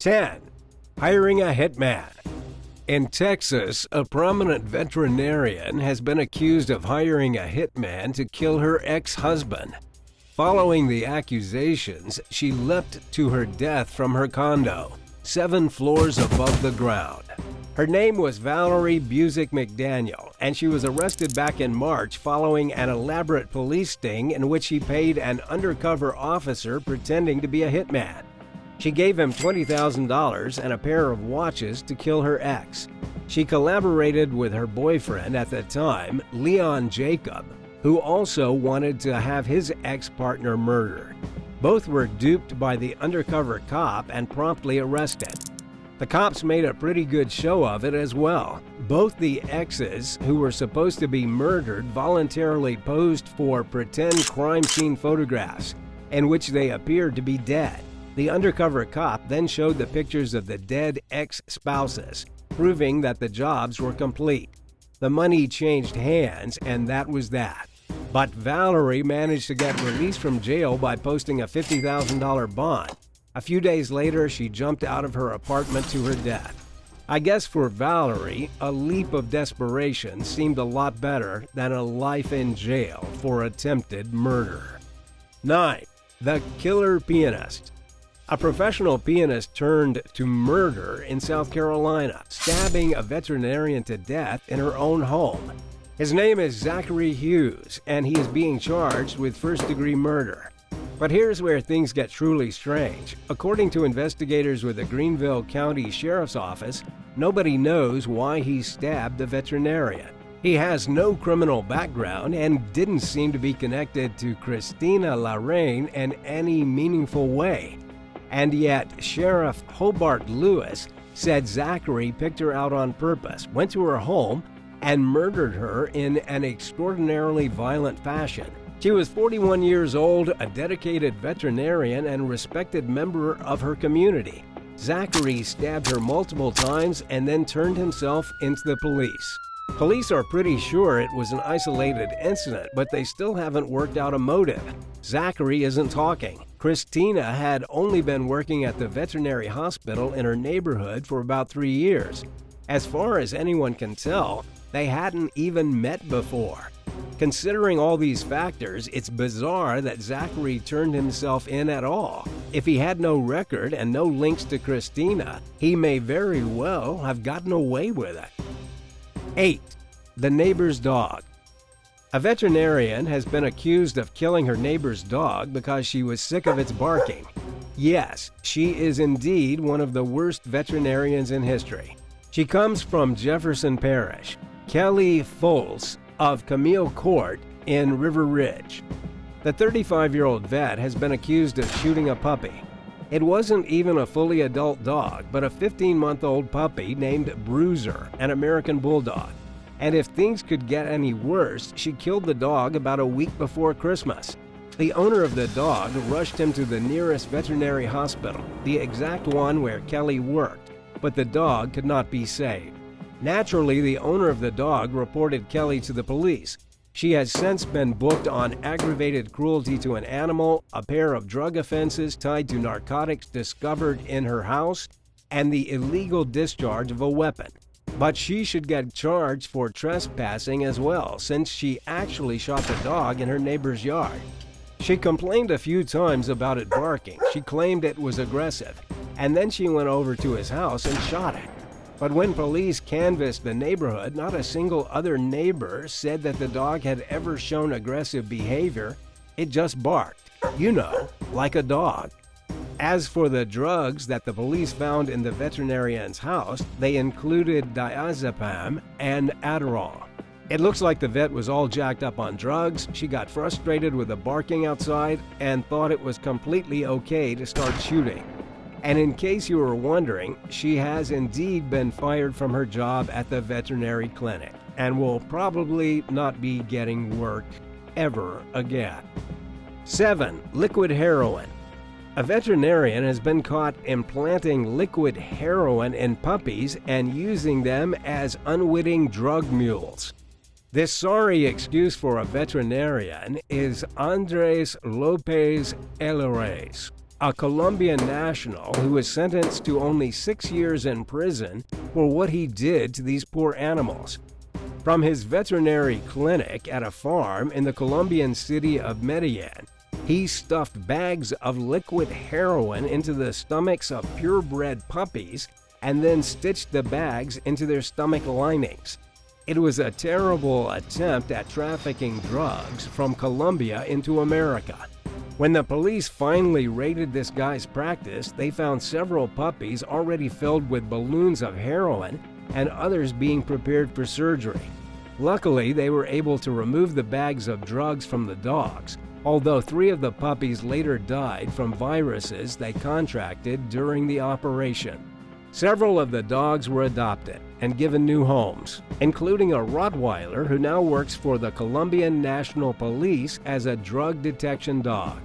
10. Hiring a hitman. In Texas, a prominent veterinarian has been accused of hiring a hitman to kill her ex-husband. Following the accusations, she leapt to her death from her condo, 7 floors above the ground. Her name was Valerie Busick McDaniel, and she was arrested back in March following an elaborate police sting in which she paid an undercover officer pretending to be a hitman. She gave him $20,000 and a pair of watches to kill her ex. She collaborated with her boyfriend at the time, Leon Jacob, who also wanted to have his ex-partner murdered. Both were duped by the undercover cop and promptly arrested. The cops made a pretty good show of it as well. Both the exes, who were supposed to be murdered, voluntarily posed for pretend crime scene photographs in which they appeared to be dead. The undercover cop then showed the pictures of the dead ex-spouses, proving that the jobs were complete. The money changed hands, and that was that. But Valerie managed to get released from jail by posting a $50,000 bond. A few days later, she jumped out of her apartment to her death. I guess for Valerie, a leap of desperation seemed a lot better than a life in jail for attempted murder. 9. The Killer Pianist. A professional pianist turned to murder in South Carolina, stabbing a veterinarian to death in her own home. His name is Zachary Hughes, and he is being charged with first-degree murder. But here's where things get truly strange. According to investigators with the Greenville County Sheriff's Office, nobody knows why he stabbed the veterinarian. He has no criminal background and didn't seem to be connected to Christina Lorraine in any meaningful way. And yet, Sheriff Hobart Lewis said Zachary picked her out on purpose, went to her home, and murdered her in an extraordinarily violent fashion. She was 41 years old, a dedicated veterinarian, and respected member of her community. Zachary stabbed her multiple times and then turned himself into the police. Police are pretty sure it was an isolated incident, but they still haven't worked out a motive. Zachary isn't talking. Christina had only been working at the veterinary hospital in her neighborhood for about 3 years. As far as anyone can tell, they hadn't even met before. Considering all these factors, it's bizarre that Zachary turned himself in at all. If he had no record and no links to Christina, he may very well have gotten away with it. 8. The Neighbor's Dog. A veterinarian has been accused of killing her neighbor's dog because she was sick of its barking. Yes, she is indeed one of the worst veterinarians in history. She comes from Jefferson Parish. Kelly Foles of Camille Court in River Ridge. The 35-year-old vet has been accused of shooting a puppy. It wasn't even a fully adult dog, but a 15-month-old puppy named Bruiser, an American bulldog. And if things could get any worse, she killed the dog about a week before Christmas. The owner of the dog rushed him to the nearest veterinary hospital, the exact one where Kelly worked, but the dog could not be saved. Naturally, the owner of the dog reported Kelly to the police. She has since been booked on aggravated cruelty to an animal, a pair of drug offenses tied to narcotics discovered in her house, and the illegal discharge of a weapon. But she should get charged for trespassing as well, since she actually shot the dog in her neighbor's yard. She complained a few times about it barking. She claimed it was aggressive, and then she went over to his house and shot it. But when police canvassed the neighborhood, not a single other neighbor said that the dog had ever shown aggressive behavior. It just barked, like a dog. As for the drugs that the police found in the veterinarian's house, they included diazepam and Adderall. It looks like the vet was all jacked up on drugs. She got frustrated with the barking outside and thought it was completely okay to start shooting. And in case you were wondering, she has indeed been fired from her job at the veterinary clinic and will probably not be getting work ever again. 7. Liquid heroin. A veterinarian has been caught implanting liquid heroin in puppies and using them as unwitting drug mules. This sorry excuse for a veterinarian is Andres Lopez Elores. a Colombian national who was sentenced to only 6 years in prison for what he did to these poor animals. From his veterinary clinic at a farm in the Colombian city of Medellin, he stuffed bags of liquid heroin into the stomachs of purebred puppies and then stitched the bags into their stomach linings. It was a terrible attempt at trafficking drugs from Colombia into America. When the police finally raided this guy's practice, they found several puppies already filled with balloons of heroin and others being prepared for surgery. Luckily, they were able to remove the bags of drugs from the dogs, although 3 of the puppies later died from viruses they contracted during the operation. Several of the dogs were adopted and given new homes, including a Rottweiler who now works for the Colombian National Police as a drug detection dog.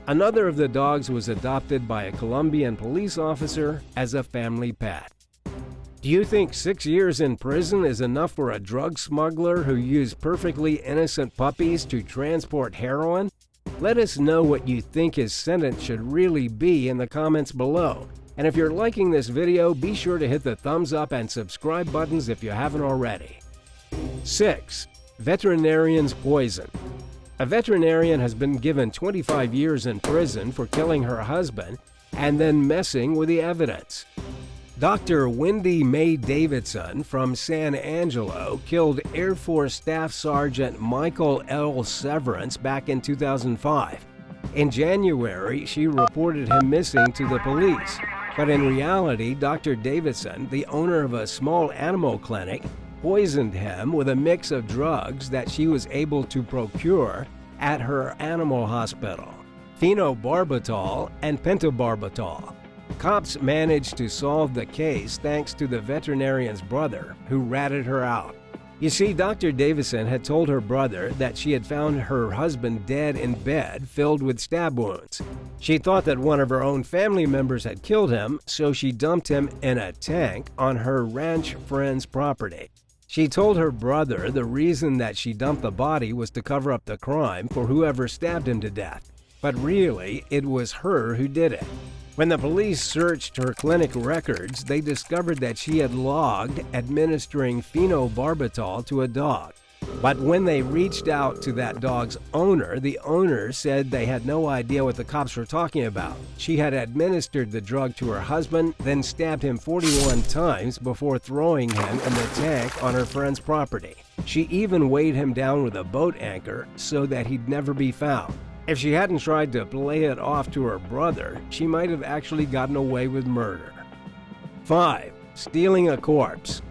Another of the dogs was adopted by a Colombian police officer as a family pet. Do you think 6 years in prison is enough for a drug smuggler who used perfectly innocent puppies to transport heroin? Let us know what you think his sentence should really be in the comments below. And if you're liking this video, be sure to hit the thumbs up and subscribe buttons if you haven't already. 6. Veterinarian's poison. A veterinarian has been given 25 years in prison for killing her husband and then messing with the evidence. Dr. Wendy Mae Davidson from San Angelo killed Air Force Staff Sergeant Michael L. Severance back in 2005. In January, she reported him missing to the police. But in reality, Dr. Davidson, the owner of a small animal clinic, poisoned him with a mix of drugs that she was able to procure at her animal hospital: phenobarbital and pentobarbital. Cops managed to solve the case thanks to the veterinarian's brother, who ratted her out. You see, Dr. Davidson had told her brother that she had found her husband dead in bed, filled with stab wounds. She thought that one of her own family members had killed him, so she dumped him in a tank on her ranch friend's property. She told her brother the reason that she dumped the body was to cover up the crime for whoever stabbed him to death. But really, it was her who did it. When the police searched her clinic records, they discovered that she had logged administering phenobarbital to a dog. But when they reached out to that dog's owner, the owner said they had no idea what the cops were talking about. She had administered the drug to her husband, then stabbed him 41 times before throwing him in the tank on her friend's property. She even weighed him down with a boat anchor so that he'd never be found. If she hadn't tried to play it off to her brother, she might have actually gotten away with murder. 5. Stealing a corpse.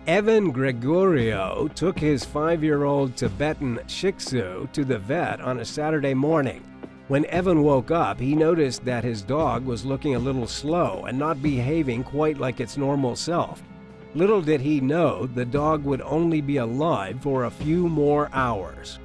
Evan Gregorio took his 5-year-old Tibetan Shih Tzu to the vet on a Saturday morning. When Evan woke up, he noticed that his dog was looking a little slow and not behaving quite like its normal self. Little did he know the dog would only be alive for a few more hours.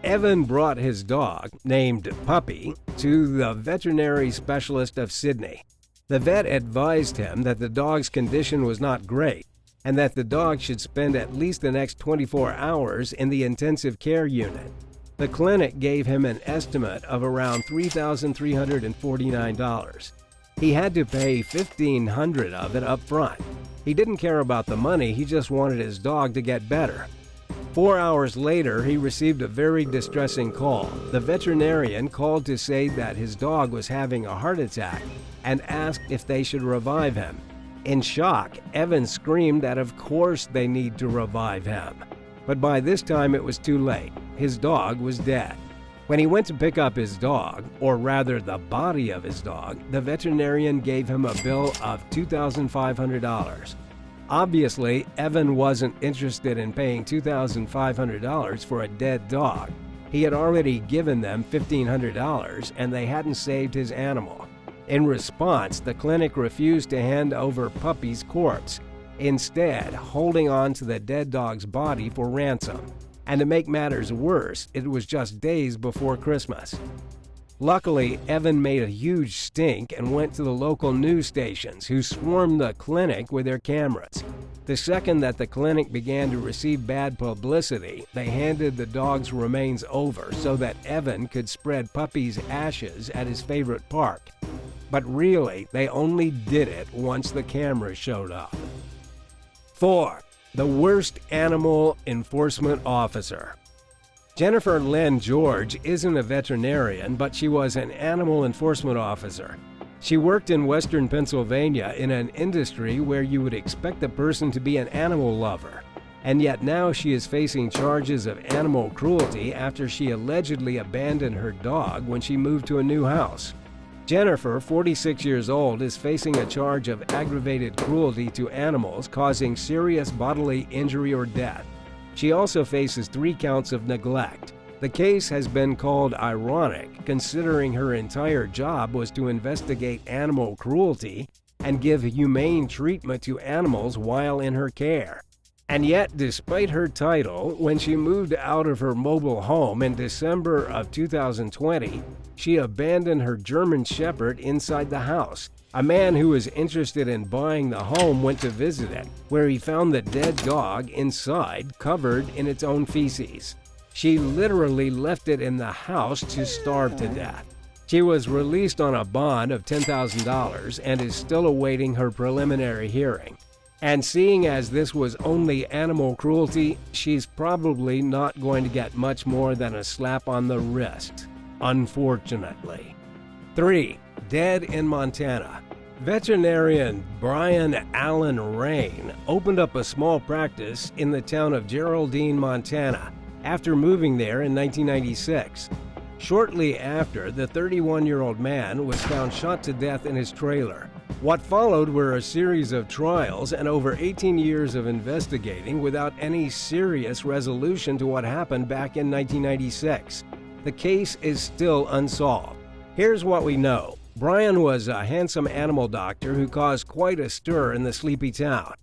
Evan brought his dog, named Puppy, to the veterinary specialist of Sydney. The vet advised him that the dog's condition was not great and that the dog should spend at least the next 24 hours in the intensive care unit. The clinic gave him an estimate of around $3,349. He had to pay $1,500 of it up front. He didn't care about the money, he just wanted his dog to get better. 4 hours later, he received a very distressing call. The veterinarian called to say that his dog was having a heart attack and asked if they should revive him. In shock, Evan screamed that of course they need to revive him. But by this time it was too late. His dog was dead. When he went to pick up his dog, or rather the body of his dog, the veterinarian gave him a bill of $2,500. Obviously, Evan wasn't interested in paying $2,500 for a dead dog. He had already given them $1,500 and they hadn't saved his animal. In response, the clinic refused to hand over Puppy's corpse, instead holding on to the dead dog's body for ransom. And to make matters worse, it was just days before Christmas. Luckily, Evan made a huge stink and went to the local news stations, who swarmed the clinic with their cameras. The second that the clinic began to receive bad publicity, they handed the dog's remains over so that Evan could spread Puppy's ashes at his favorite park. But really, they only did it once the cameras showed up. 4. The worst animal enforcement officer. Jennifer Lynn George isn't a veterinarian, but she was an animal enforcement officer. She worked in Western Pennsylvania in an industry where you would expect the person to be an animal lover. And yet now she is facing charges of animal cruelty after she allegedly abandoned her dog when she moved to a new house. Jennifer, 46 years old, is facing a charge of aggravated cruelty to animals causing serious bodily injury or death. She also faces 3 counts of neglect. The case has been called ironic, considering her entire job was to investigate animal cruelty and give humane treatment to animals while in her care. And yet, despite her title, when she moved out of her mobile home in December of 2020, she abandoned her German Shepherd inside the house. A man who was interested in buying the home went to visit it, where he found the dead dog inside, covered in its own feces. She literally left it in the house to starve to death. She was released on a bond of $10,000 and is still awaiting her preliminary hearing. And seeing as this was only animal cruelty, she's probably not going to get much more than a slap on the wrist, unfortunately. 3. Dead in Montana. Veterinarian Brian Allen Rain opened up a small practice in the town of Geraldine, Montana, after moving there in 1996. Shortly after, the 31-year-old man was found shot to death in his trailer. What followed were a series of trials and over 18 years of investigating without any serious resolution to what happened back in 1996. The case is still unsolved. Here's what we know. Brian was a handsome animal doctor who caused quite a stir in the sleepy town.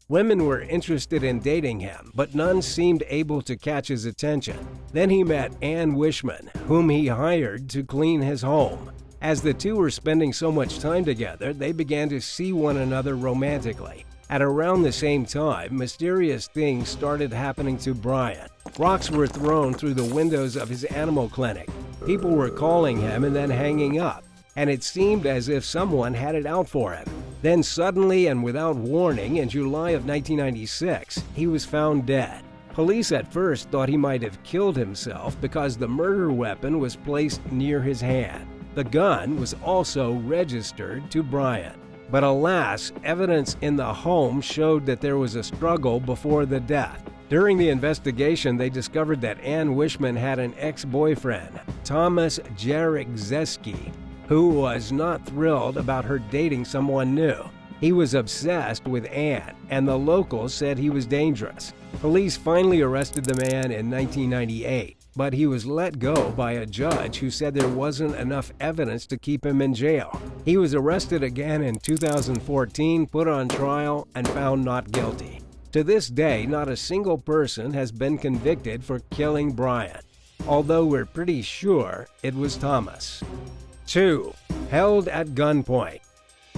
Women were interested in dating him, but none seemed able to catch his attention. Then he met Ann Wishman, whom he hired to clean his home. As the two were spending so much time together, they began to see one another romantically. At around the same time, mysterious things started happening to Brian. Rocks were thrown through the windows of his animal clinic. People were calling him and then hanging up, and it seemed as if someone had it out for him. Then suddenly and without warning, in July of 1996, he was found dead. Police at first thought he might have killed himself because the murder weapon was placed near his hand. The gun was also registered to Brian. But alas, evidence in the home showed that there was a struggle before the death. During the investigation, they discovered that Ann Wishman had an ex-boyfriend, Thomas Jarzewski, who was not thrilled about her dating someone new. He was obsessed with Ann, and the locals said he was dangerous. Police finally arrested the man in 1998, but he was let go by a judge who said there wasn't enough evidence to keep him in jail. He was arrested again in 2014, put on trial, and found not guilty. To this day, not a single person has been convicted for killing Brian, although we're pretty sure it was Thomas. 2. Held at gunpoint.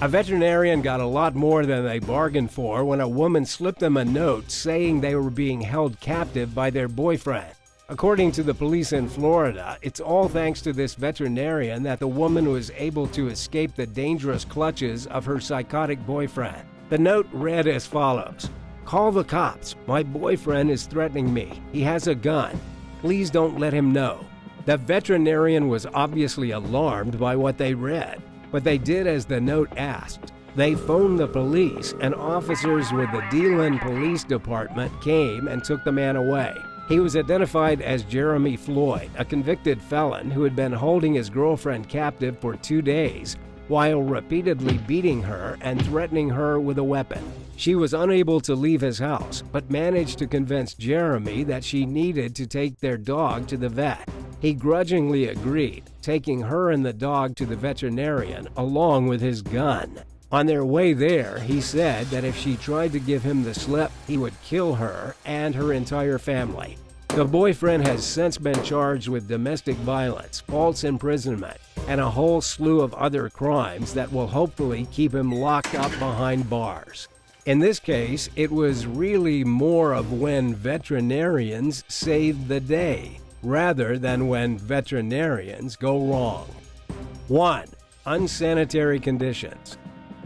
A veterinarian got a lot more than they bargained for when a woman slipped them a note saying they were being held captive by their boyfriend. According to the police in Florida, it's all thanks to this veterinarian that the woman was able to escape the dangerous clutches of her psychotic boyfriend. The note read as follows: "Call the cops. My boyfriend is threatening me. He has a gun. Please don't let him know." The veterinarian was obviously alarmed by what they read, but they did as the note asked. They phoned the police, and officers with the DeLand Police Department came and took the man away. He was identified as Jeremy Floyd, a convicted felon who had been holding his girlfriend captive for 2 days while repeatedly beating her and threatening her with a weapon. She was unable to leave his house, but managed to convince Jeremy that she needed to take their dog to the vet. He grudgingly agreed, taking her and the dog to the veterinarian along with his gun. On their way there, he said that if she tried to give him the slip, he would kill her and her entire family. The boyfriend has since been charged with domestic violence, false imprisonment, and a whole slew of other crimes that will hopefully keep him locked up behind bars. In this case, it was really more of when veterinarians saved the day, rather than when veterinarians go wrong. 1. Unsanitary conditions.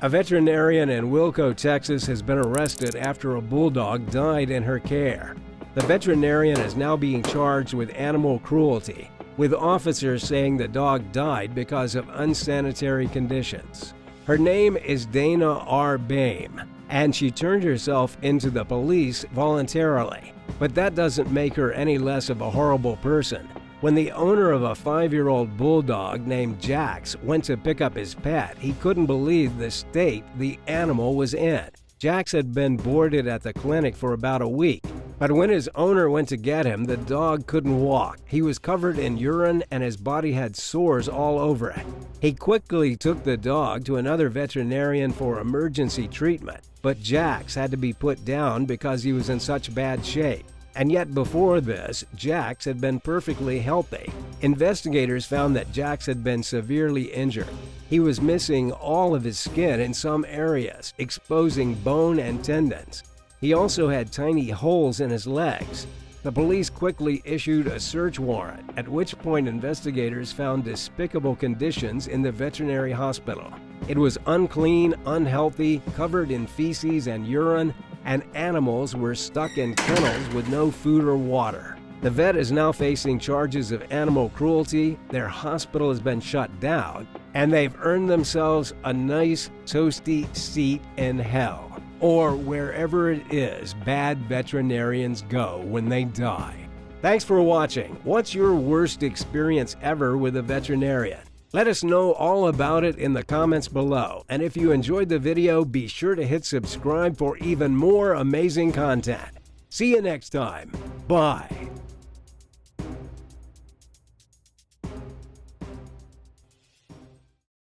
A veterinarian in Wilco, Texas has been arrested after a bulldog died in her care. The veterinarian is now being charged with animal cruelty, with officers saying the dog died because of unsanitary conditions. Her name is Dana R. Bame, and she turned herself into the police voluntarily. But that doesn't make her any less of a horrible person. When the owner of a 5-year-old bulldog named Jax went to pick up his pet, he couldn't believe the state the animal was in. Jax had been boarded at the clinic for about a week, but when his owner went to get him, the dog couldn't walk. He was covered in urine and his body had sores all over it. He quickly took the dog to another veterinarian for emergency treatment, but Jax had to be put down because he was in such bad shape. And yet before this, Jax had been perfectly healthy. Investigators found that Jax had been severely injured. He was missing all of his skin in some areas, exposing bone and tendons. He also had tiny holes in his legs. The police quickly issued a search warrant, at which point investigators found despicable conditions in the veterinary hospital. It was unclean, unhealthy, covered in feces and urine, and animals were stuck in kennels with no food or water. The vet is now facing charges of animal cruelty, their hospital has been shut down, and they've earned themselves a nice, toasty seat in hell, or wherever it is bad veterinarians go when they die. Thanks for watching. What's your worst experience ever with a veterinarian? Let us know all about it in the comments below, and if you enjoyed the video, be sure to hit subscribe for even more amazing content. See you next time. Bye.